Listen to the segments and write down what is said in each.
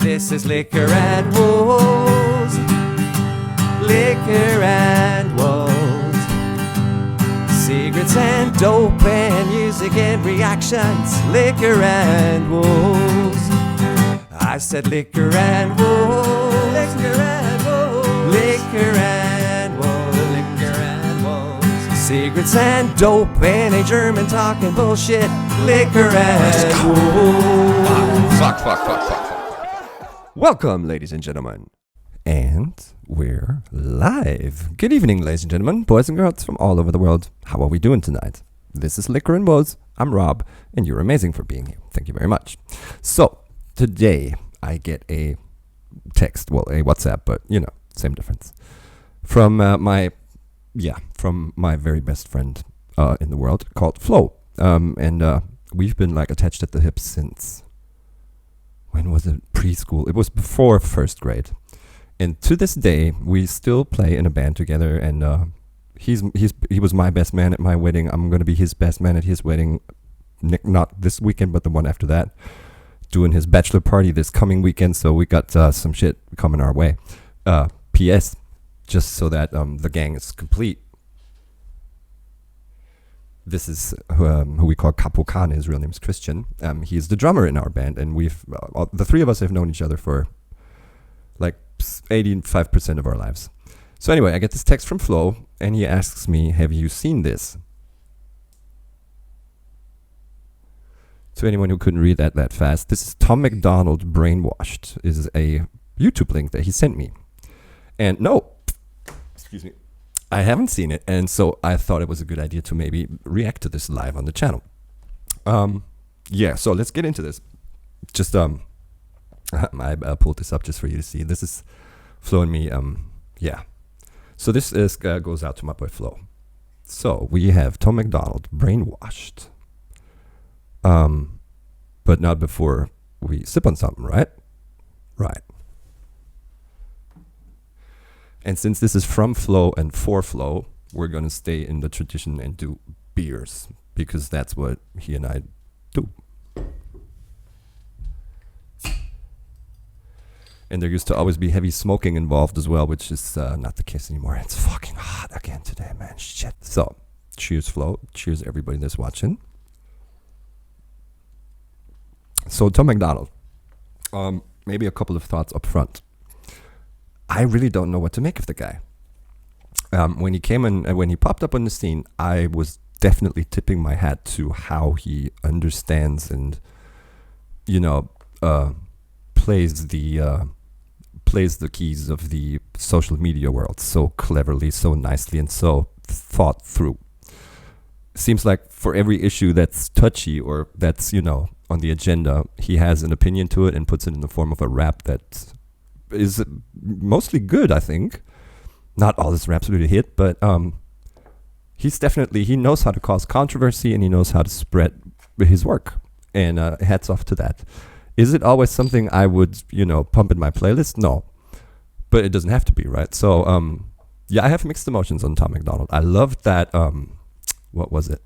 This is Liquor and Wolves. Liquor and Wolves. Secrets and dope and music and reactions. Liquor and Wolves. I said liquor and wolves. Liquor and wolves. Liquor and wolves. Liquor and wolves. Secrets and dope and a German talking bullshit. Liquor and wolves. Fuck. Welcome, ladies and gentlemen. And we're live. Good evening, ladies and gentlemen, boys and girls from all over the world. How are we doing tonight? This is Liquor and Wolves. I'm Rob, and you're amazing for being here. Thank you very much. So, today I get a text, well, a WhatsApp, but you know, same difference, from my very best friend in the world called Flow, and we've been like attached at the hip since, when was it? Preschool. It was before first grade, and to this day we still play in a band together. And he was my best man at my wedding. I'm gonna be his best man at his wedding, not this weekend, but the one after that. Doing his bachelor party this coming weekend, so we got some shit coming our way. P.S. Just so that the gang is complete. This is who we call Capo Khan. His real name is Christian. He's the drummer in our band, and we've the three of us have known each other for like 85% of our lives. So anyway, I get this text from Flo, and he asks me, "Have you seen this?" To anyone who couldn't read that fast, this is Tom MacDonald, Brainwashed, is a YouTube link that he sent me. And no, excuse me, I haven't seen it, and so I thought it was a good idea to maybe react to this live on the channel. So let's get into this. Just, I pulled this up just for you to see. This is Flo and me, So this is goes out to my boy Flo. So we have Tom MacDonald, Brainwashed. But not before we sip on something, right? Right. And since this is from Flow and for Flow, we're going to stay in the tradition and do beers, because that's what he and I do. And there used to always be heavy smoking involved as well, which is not the case anymore. It's fucking hot again today, man. Shit. So, cheers, Flow. Cheers, everybody that's watching. So, Tom MacDonald, maybe a couple of thoughts up front. I really don't know what to make of the guy. When he came in, when he popped up on the scene, I was definitely tipping my hat to how he understands and, plays the keys of the social media world so cleverly, so nicely, and so thought through. Seems like for every issue that's touchy or that's, on the agenda, he has an opinion to it and puts it in the form of a rap that is mostly good, I think. Not all his raps really hit, but he knows how to cause controversy, and he knows how to spread his work. And hats off to that. Is it always something I would, pump in my playlist? No. But it doesn't have to be, right? So, I have mixed emotions on Tom MacDonald. I loved that, what was it?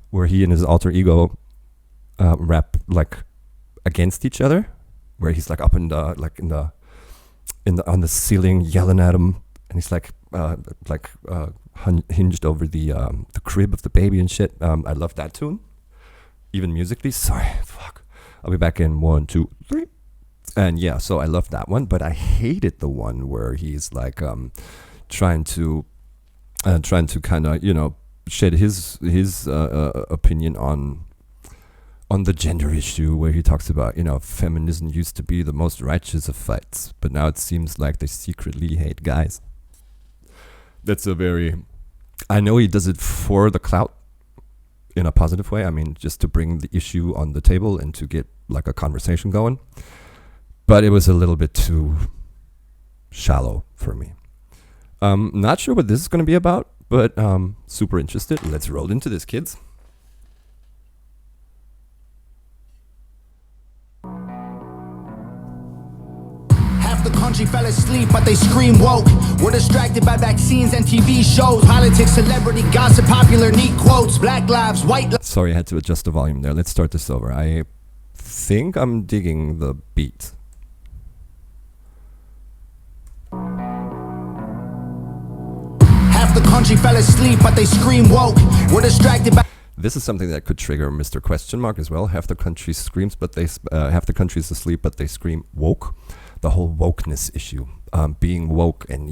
Where he and his alter ego rap like against each other, where he's like up in the on the ceiling yelling at him, and he's like hinged over the crib of the baby and shit. I love that tune, even musically. Sorry, fuck. I'll be back in 1, 2, 3. And yeah, so I love that one, but I hated the one where he's like trying to kind of shed his opinion on the gender issue, where he talks about feminism used to be the most righteous of fights, but now it seems like they secretly hate guys. That's I know he does it for the clout in a positive way. I mean, just to bring the issue on the table and to get like a conversation going, but it was a little bit too shallow for me. Not sure what this is going to be about, but super interested. Let's roll into this, kids. Half the country fell asleep, but they scream woke. We're distracted by vaccines and TV shows, politics, celebrity gossip, popular neat quotes, black lives, white lives. Sorry, I had to adjust the volume there. Let's start this over. I think I'm digging the beat. Half the country fell asleep, but they scream woke. We're distracted by. This is something that could trigger Mr. Question Mark as well. Half the country screams, but half the country is asleep, but they scream woke. The whole wokeness issue, being woke and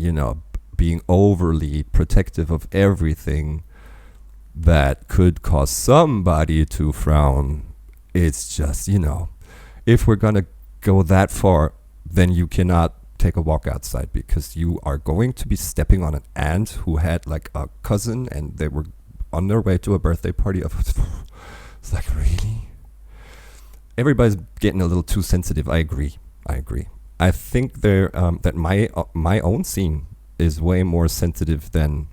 being overly protective of everything that could cause somebody to frown. It's just if we're gonna go that far, then you cannot take a walk outside because you are going to be stepping on an ant who had like a cousin and they were on their way to a birthday party of it's like, really? Everybody's getting a little too sensitive. I agree. I think that my own scene is way more sensitive than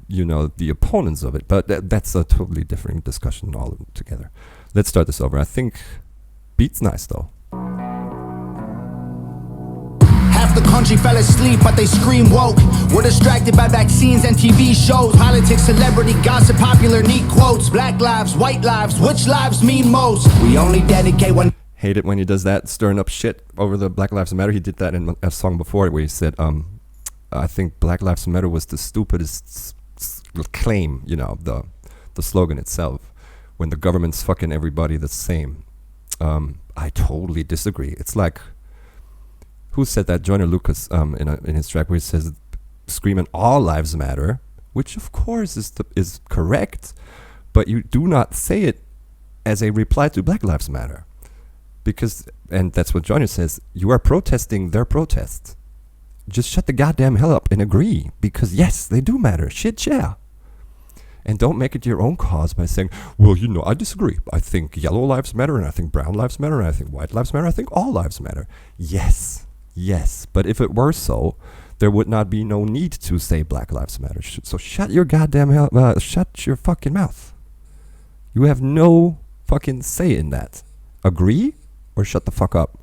the opponents of it, but that's a totally different discussion altogether. Let's start this over. I think beat's nice though. Half the country fell asleep, but they scream woke. We're distracted by vaccines and TV shows. Politics, celebrity, gossip, popular, neat quotes. Black lives, white lives, which lives mean most? We only dedicate one. Hate it when he does that, stirring up shit over the Black Lives Matter. He did that in a song before where he said, I think Black Lives Matter was the stupidest claim, the slogan itself. When the government's fucking everybody the same. I totally disagree. It's like, who said that? Joyner Lucas in his track where he says, screaming all lives matter, which of course is correct, but you do not say it as a reply to Black Lives Matter. Because, and that's what Joyner says, you are protesting their protest. Just shut the goddamn hell up and agree, because yes, they do matter. Shit, yeah. And don't make it your own cause by saying, well, I disagree. I think yellow lives matter, and I think brown lives matter, and I think white lives matter, I think all lives matter. Yes, but if it were so, there would not be no need to say Black Lives Matter. So shut your goddamn hell, shut your fucking mouth. You have no fucking say in that. Agree or shut the fuck up.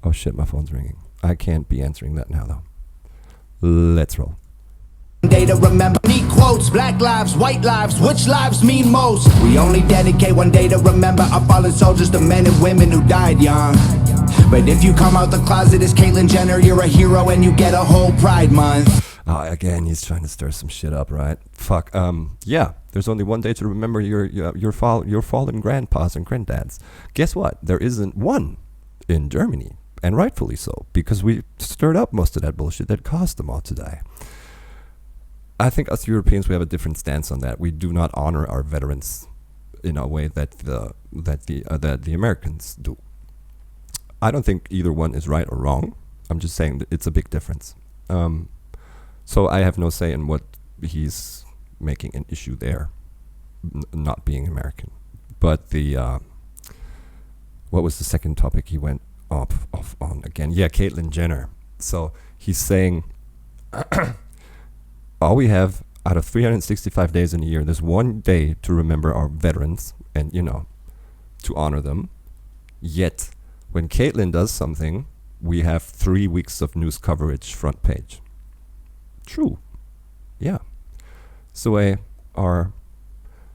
Oh shit, my phone's ringing. I can't be answering that now though. Let's roll. Day to remember. Neat quotes, black lives, white lives, which lives mean most? We only dedicate one day to remember our fallen soldiers, the men and women who died young. But if you come out the closet as Caitlyn Jenner, you're a hero and you get a whole Pride Month. Again, he's trying to stir some shit up, right? Fuck. Yeah, there's only one day to remember your fallen grandpas and granddads. Guess what? There isn't one in Germany, and rightfully so, because we stirred up most of that bullshit that caused them all to die. I think us Europeans, we have a different stance on that. We do not honor our veterans in a way that the Americans do. I don't think either one is right or wrong. I'm just saying that it's a big difference. So I have no say in what he's making an issue there, not being American. But what was the second topic he went off on again? Yeah, Caitlyn Jenner. So he's saying, all we have out of 365 days in a year, there's one day to remember our veterans and, to honor them. Yet, when Caitlyn does something, we have 3 weeks of news coverage front page. True. Yeah. It's the way our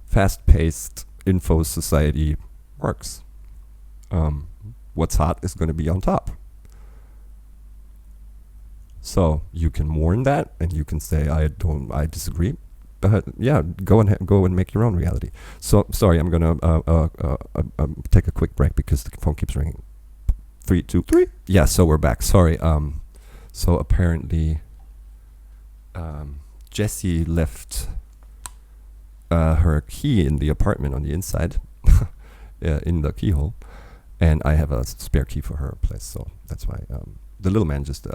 fast-paced info society works. What's hot is going to be on top. So you can mourn that, and you can say, I disagree. But yeah, go and make your own reality. So sorry, I'm gonna take a quick break because the phone keeps ringing. 3, 2, 3. Yeah, so we're back. Sorry. So apparently, Jessie left her key in the apartment on the inside, in the keyhole, and I have a spare key for her place. So that's why the little man just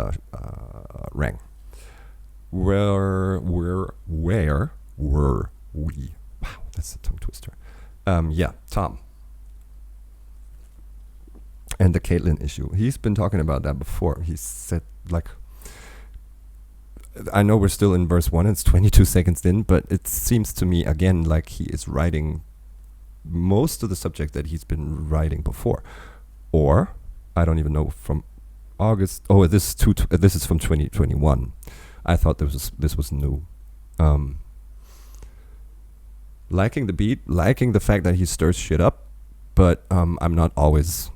rang. Where were we? Wow, that's a tongue twister. Yeah, Tom. And the Caitlyn issue. He's been talking about that before. He said, I know we're still in verse 1, it's 22 seconds in, but it seems to me, again, like he is writing most of the subject that he's been writing before. Or, I don't even know, from August. Oh, this is from 2021. I thought this was new. Liking the beat, liking the fact that he stirs shit up, but I'm not always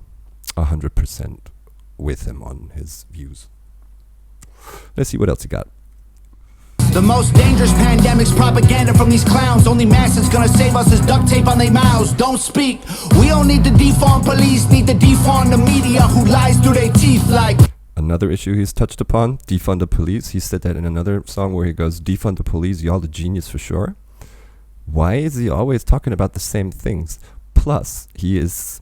100% with him on his views. Let's see what else he got. The most dangerous pandemic's propaganda from these clowns. Only mass that's gonna save us is duct tape on their mouths. Don't speak. We don't need to defund police, need to defund the media who lies through their teeth like. Another issue he's touched upon, defund the police. He said that in another song where he goes, defund the police, y'all the genius for sure. Why is he always talking about the same things? Plus, he is,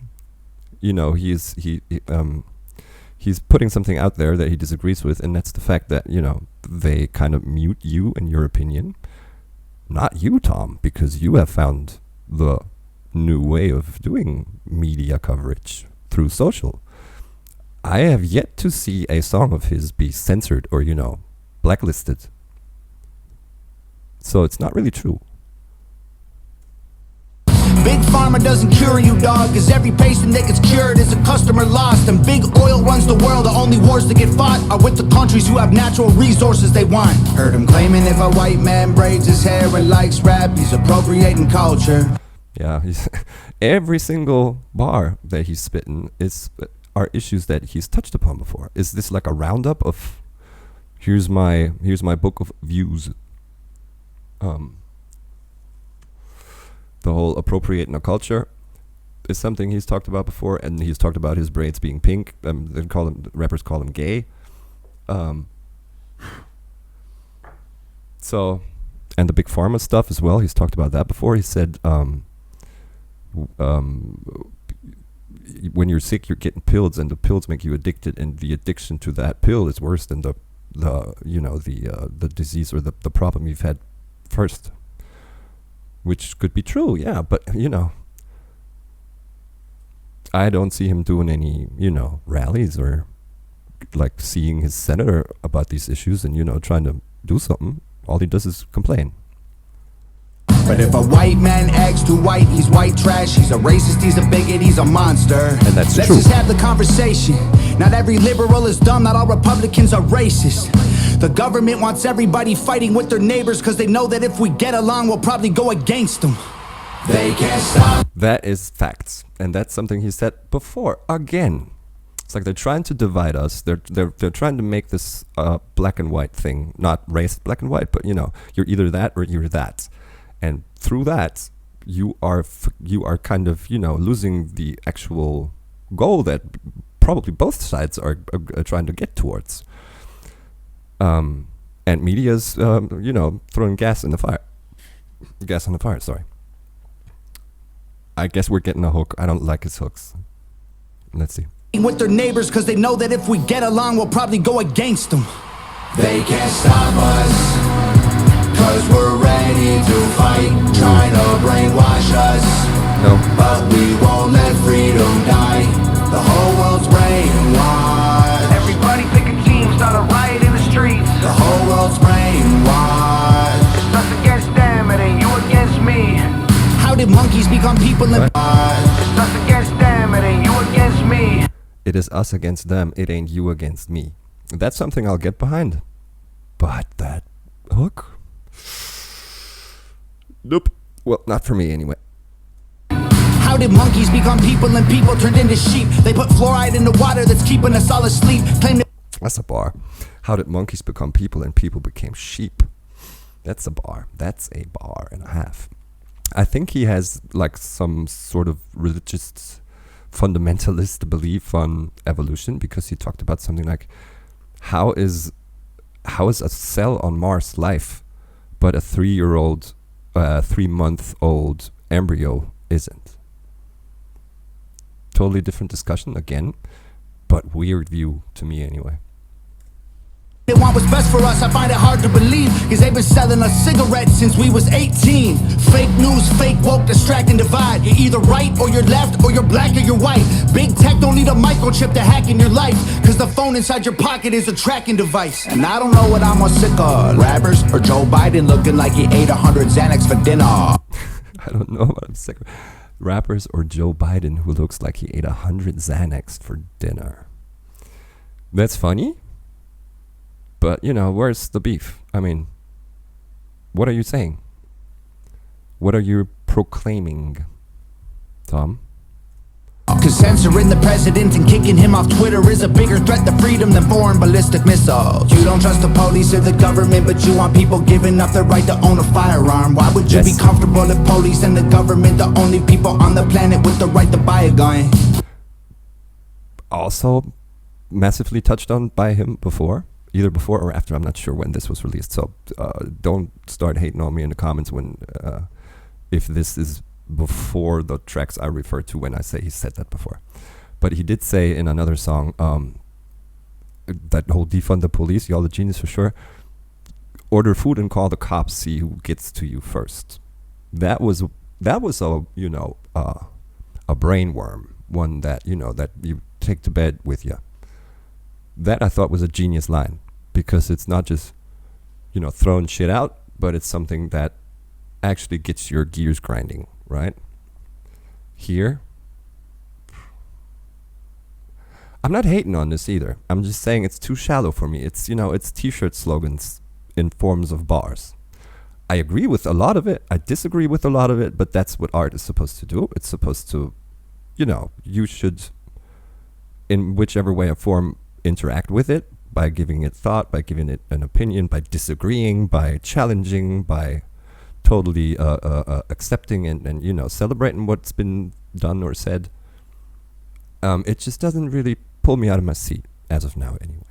he's putting something out there that he disagrees with, and that's the fact that, they kind of mute you and your opinion. Not you, Tom, because you have found the new way of doing media coverage through social. I have yet to see a song of his be censored or, blacklisted. So it's not really true. Big Pharma doesn't cure you, dog, cause every patient that gets cured is a customer lost. And big oil runs the world, the only wars that get fought are with the countries who have natural resources they want. Heard him claiming if a white man braids his hair and likes rap, he's appropriating culture. Yeah, every single bar that he's spitting are issues that he's touched upon before. Is this like a roundup of here's my book of views? The whole appropriating a culture is something he's talked about before, and he's talked about his braids being pink. Rappers call him gay. So, and the big pharma stuff as well. He's talked about that before. He said, when you're sick, you're getting pills, and the pills make you addicted, and the addiction to that pill is worse than the disease or the problem you've had first. Which could be true, yeah, but, I don't see him doing any, rallies or, like, seeing his senator about these issues and, trying to do something. All he does is complain. But if a white man acts too white, he's white trash. He's a racist, he's a bigot, he's a monster. And that's Let's true. just have the conversation. Not every liberal is dumb, not all Republicans are racist. The government wants everybody fighting with their neighbors because they know that if we get along, we'll probably go against them. They can't stop. That is facts. And that's something he said before. Again, it's like they're trying to divide us. They're trying to make this black and white thing, not race black and white, but, you're either that or you're that. And through that, you are kind of, losing the actual goal that probably both sides are trying to get towards. And media's, throwing gas on the fire, sorry. I guess we're getting a hook. I don't like his hooks. Let's see. With their neighbors because they know that if we get along, we'll probably go against them. They can't stop us. Cause we're ready to fight, trying to brainwash us. No. But we won't let freedom die. The whole world's brainwashed. Everybody pick a team, start a riot in the streets. The whole world's brainwashed. It's us against them, it ain't you against me. How did monkeys become people in? It's us against them, it ain't you against me. It is us against them, it ain't you against me. That's something I'll get behind. But that hook? Nope. Well, not for me anyway. How did monkeys become people and people turned into sheep? They put fluoride in the water that's keeping us all asleep. Claim that. That's a bar. How did monkeys become people and people became sheep? That's a bar. That's a bar and a half. I think he has like some sort of religious fundamentalist belief on evolution, because he talked about something like, how is a cell on Mars life, but a 3-month-old embryo isn't? Totally different discussion again, but weird view to me anyway. They want what's best for us, I find it hard to believe, cause they've been selling us cigarettes since we was 18. Fake news, fake woke, distract and divide. You're either right or you're left, or you're black or you're white. Big tech don't need a microchip to hack in your life, cause the phone inside your pocket is a tracking device. And I don't know what I'm more sick of, rappers or Joe Biden looking like he ate 100 Xanax for dinner. I don't know what I'm sick of. Rappers or Joe Biden who looks like he ate 100 Xanax for dinner. That's funny. But, where's the beef? I mean, what are you saying? What are you proclaiming, Tom? Cause censoring the president and kicking him off Twitter is a bigger threat to freedom than foreign ballistic missiles. You don't trust the police or the government, but you want people giving up their right to own a firearm. Why would you be comfortable if police and the government the only people on the planet with the right to buy a gun? Also massively touched on by him before, either before or after. I'm not sure when this was released, so don't start hating on me in the comments when if this is before the tracks I refer to when I say he said that before. But he did say in another song, that whole defund the police, y'all the genius for sure, order food and call the cops, see who gets to you first. That was a, you know, a brain worm, one that, you know, that you take to bed with you. That I thought was a genius line, because it's not just, you know, throwing shit out, but it's something that actually gets your gears grinding, right? Here, I'm not hating on this either. I'm just saying it's too shallow for me. It's, you know, it's t-shirt slogans in forms of bars. I agree with a lot of it. I disagree with a lot of it, but that's what art is supposed to do. It's supposed to, you know, you should, in whichever way or form, interact with it by giving it thought, by giving it an opinion, by disagreeing, by challenging, by totally accepting and you know, celebrating what's been done or said. It just doesn't really pull me out of my seat as of now anyway.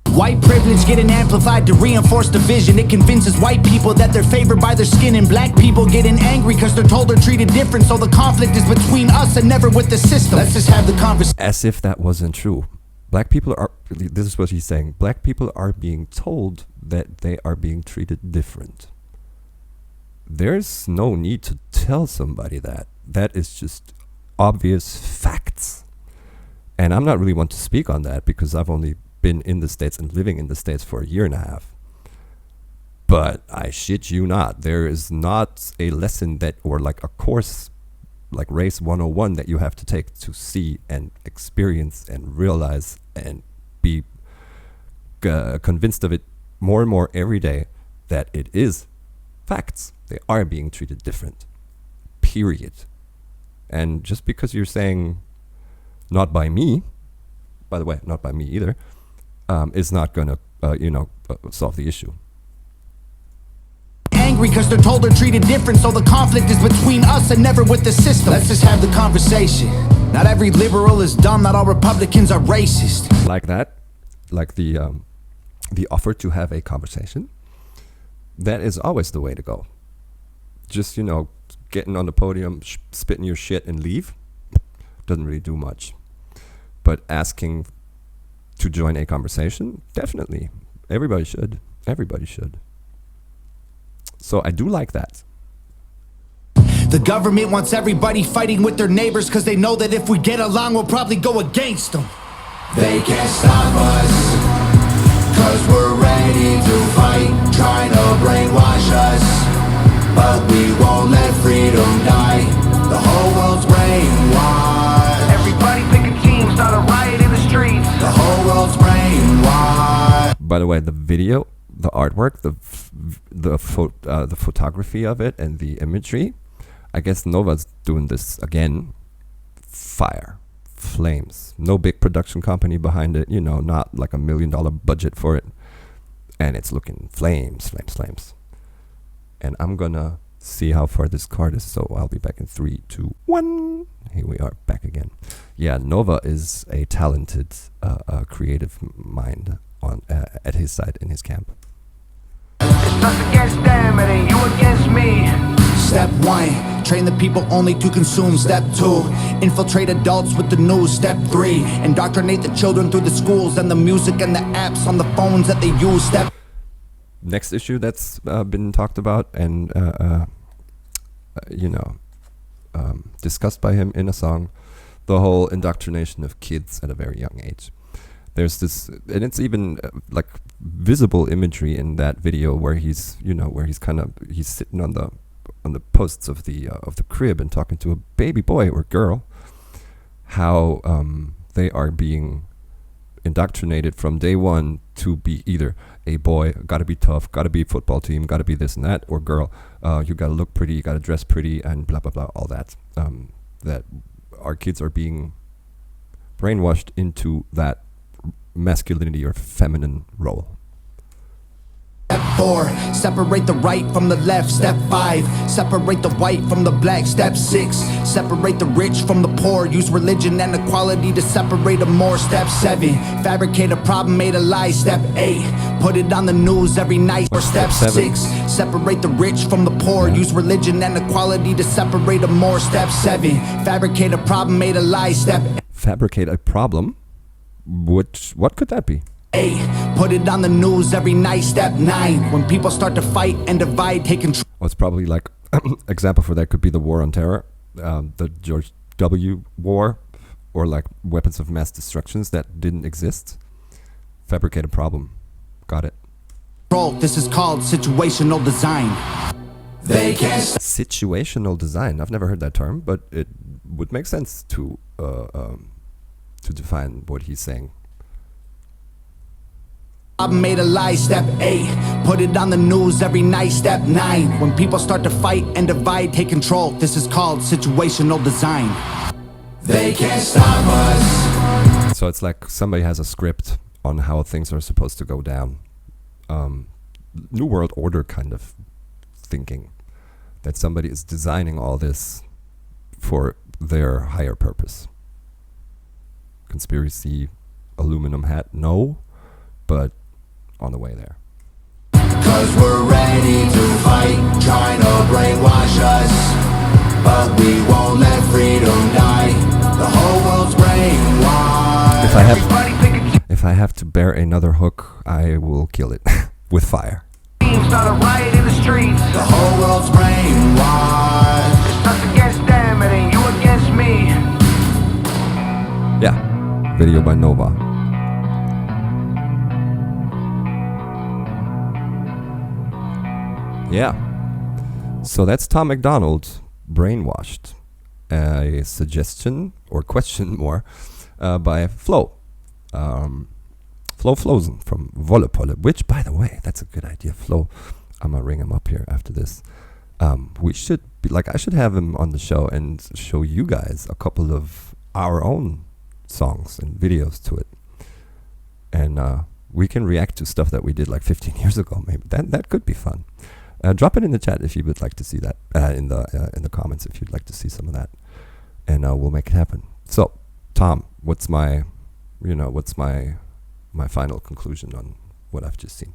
White privilege getting amplified to reinforce division. It convinces white people that they're favored by their skin, and black people getting angry because they're told they're treated different. So the conflict is between us and never with the system. Let's just have the conversation. As if that wasn't true. Black people are, this is what he's saying, black people are being told that they are being treated different. There's no need to tell somebody that. That is just obvious facts. And I'm not really one to speak on that because I've only been in the States and living in the States for a year and a half. But I shit you not, there is not a lesson that, or like a course like Race 101 that you have to take to see and experience and realize and be convinced of it more and more every day that it is facts. They are being treated different. Period. And just because you're saying not by me, by the way, not by me either, is not going to, solve the issue. Angry because they're told they're treated different, so the conflict is between us and never with the system. Let's just have the conversation. Not every liberal is dumb, not all Republicans are racist. Like that, like the offer to have a conversation, that is always the way to go. Just, you know, getting on the podium, spitting your shit and leave, doesn't really do much. But asking to join a conversation, definitely. Everybody should. Everybody should. So I do like that. The government wants everybody fighting with their neighbors because they know that if we get along, we'll probably go against them. They can't stop us because we're ready to fight, trying to brainwash us. But we won't let freedom die. The whole world's brainwashed. Everybody pick a team, start a riot in the streets. The whole world's brainwashed. By the way, the video, the artwork, the photography of it, and the imagery, I guess Nova's doing this again. Fire, flames. No big production company behind it. You know, not like $1 million budget for it, and it's looking flames, flames, flames. And I'm gonna see how far this card is, so I'll be back in 3, 2, 1. Here we are, back again. Yeah, Nova is a talented, creative mind on at his side in his camp. It's us against them, it ain't you against me. Step 1, train the people only to consume. Step 2, infiltrate adults with the news. Step 3, indoctrinate the children through the schools and the music and the apps on the phones that they use. Step next issue that's been talked about and discussed by him in a song, the whole indoctrination of kids at a very young age. There's this, and it's even like visible imagery in that video where he's sitting on the posts of the crib and talking to a baby boy or girl, how they are being indoctrinated from day one to be either a boy, gotta be tough, gotta be football team, gotta be this and that, or girl, you gotta look pretty, you gotta dress pretty, and blah blah blah, all that that our kids are being brainwashed into that masculinity or feminine role. Step 4, separate the right from the left. Step 5, separate the white from the black. Step 6, separate the rich from the poor. Use religion and equality to separate them more. Step 7, fabricate a problem made a lie. Step 8, put it on the news every night. Or step 6, separate the rich from the poor. Use religion and equality to separate them more. Step 7, fabricate a problem made a lie. Step 8, fabricate a problem? What could that be? 8, put it on the news every night. Step 9, when people start to fight and divide, take control. Well, it's probably like example for that could be the war on terror, the George W. war, or like weapons of mass destructions that didn't exist. Fabricate a problem. Got it. This is called situational design. They can't Situational design. I've never heard that term, but it would make sense to define what he's saying. Made a lie. Step 8, put it on the news every night. Step 9, when people start to fight and divide, take control. This is called situational design. They can't stop us. So it's like somebody has a script on how things are supposed to go down. New World Order kind of thinking, that somebody is designing all this for their higher purpose. Conspiracy, aluminum hat, no, but on the way there. Cause we're ready to fight, trying to brainwash us, but we won't let freedom die. The whole world's brainwashed. If I have to bear another hook, I will kill it with fire. Start a riot in the streets. The whole world's brainwashed. It's us against them, it ain't you against me. Yeah, video by Nova. Yeah, so that's Tom MacDonald, Brainwashed. A suggestion, or question more, by Flow. Flow Flowsen from Vollepolle, which, by the way, that's a good idea. Flow, I'm going to ring him up here after this. We should be, I should have him on the show and show you guys a couple of our own songs and videos to it. And we can react to stuff that we did like 15 years ago, maybe. That could be fun. Drop it in the chat if you would like to see that, in the comments if you'd like to see some of that, and we'll make it happen. So, Tom, what's my final conclusion on what I've just seen?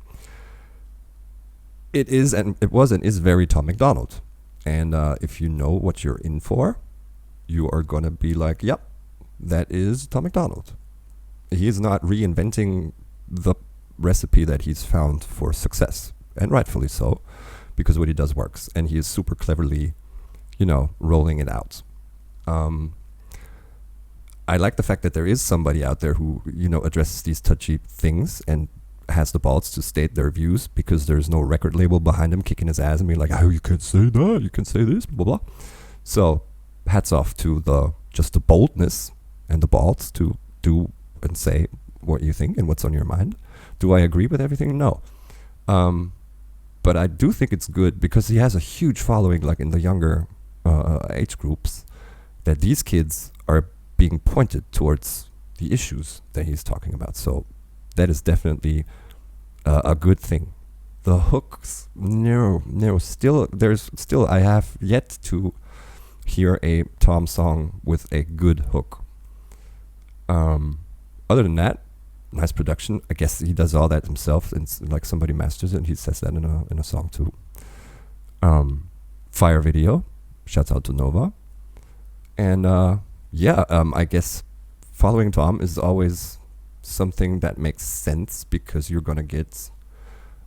It is and is very Tom MacDonald, and if you know what you're in for, you are gonna be like, yep, that is Tom MacDonald. He is not reinventing the recipe that he's found for success, and rightfully so, because what he does works, and he is super cleverly, rolling it out. I like the fact that there is somebody out there who, addresses these touchy things and has the balls to state their views, because there's no record label behind him kicking his ass and being like, oh, you can't say that, you can say this, blah, blah. So hats off to the boldness and the balls to do and say what you think and what's on your mind. Do I agree with everything? No. But I do think it's good because he has a huge following, like in the younger age groups, that these kids are being pointed towards the issues that he's talking about. So that is definitely a good thing. The hooks, no, still I have yet to hear a Tom song with a good hook. Other than that, nice production. I guess he does all that himself, and like somebody masters it and he says that in a song too. Fire video, shouts out to Nova. And I guess following Tom is always something that makes sense, because you're gonna get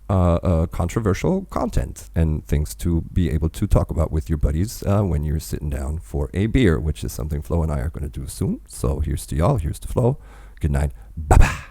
controversial content and things to be able to talk about with your buddies when you're sitting down for a beer, which is something Flo and I are going to do soon. So here's to y'all, here's to Flo. Good night. Bye-bye.